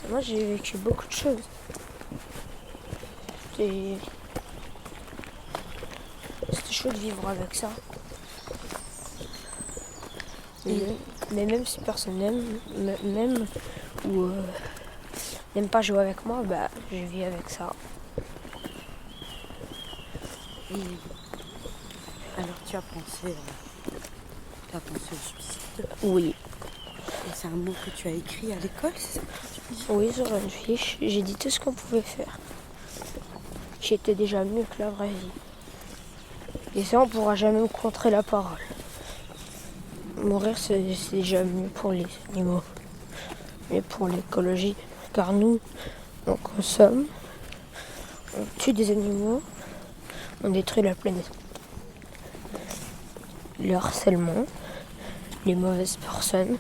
Moi, j'ai vécu beaucoup de choses. C'était chaud de vivre avec ça. Mais même si personne n'aime ou n'aime pas jouer avec moi, bah je vis avec ça. Et alors tu as pensé au suicide? Oui. Et c'est un mot que tu as écrit à l'école, c'est ça? Oui, sur une fiche, j'ai dit tout ce qu'on pouvait faire. J'étais déjà mieux que la vraie vie. Et ça, on pourra jamais me contrer la parole. Mourir, c'est déjà mieux pour les animaux. Mais pour l'écologie, car nous, on consomme, on tue des animaux, on détruit la planète. Le harcèlement, les mauvaises personnes.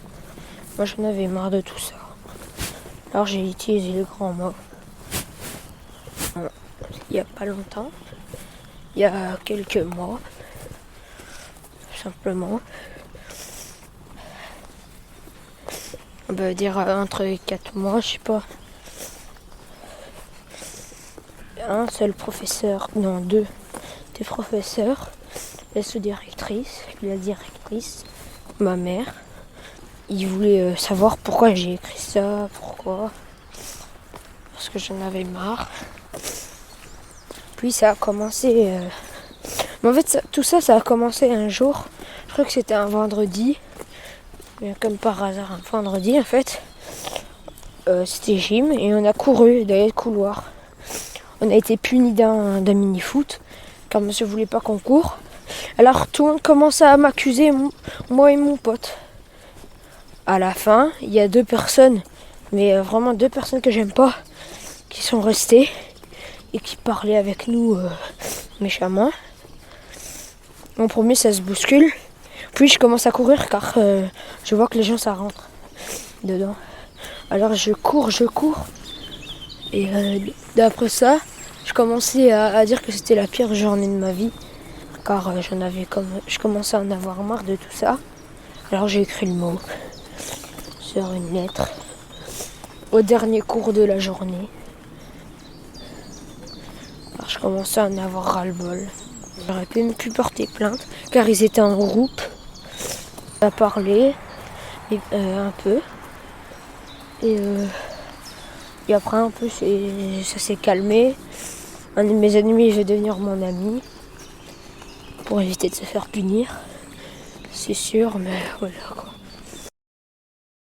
Moi, j'en avais marre de tout ça. Alors j'ai utilisé les grands mots. Il n'y a pas longtemps, il y a quelques mois, simplement. On peut dire entre 4 mois, je sais pas. Un seul professeur, non deux professeurs, la sous-directrice, la directrice, ma mère. Ils voulaient savoir pourquoi j'ai écrit ça, pourquoi. Parce que j'en avais marre. Puis ça a commencé... Mais en fait, tout ça a commencé un jour. Je crois que c'était un vendredi. Mais comme par hasard, un vendredi en fait. C'était gym et on a couru dans les couloirs. On a été punis d'un mini-foot. Car monsieur voulait pas qu'on court. Alors tout le monde commençait à m'accuser, moi et mon pote. À la fin, il y a 2 personnes, mais vraiment 2 personnes que j'aime pas, qui sont restées et qui parlaient avec nous méchamment. En premier, ça se bouscule. Puis je commence à courir car je vois que les gens ça rentre dedans. Alors je cours. Et d'après ça, je commençais à dire que c'était la pire journée de ma vie. Car je commençais à en avoir marre de tout ça. Alors j'ai écrit le mot sur une lettre au dernier cours de la journée. Alors je commençais à en avoir ras-le-bol. J'aurais pu porter plainte car ils étaient en groupe. On a parlé un peu. Et après un peu ça s'est calmé. Un de mes ennemis veut devenir mon ami. Pour éviter de se faire punir. C'est sûr, mais voilà quoi.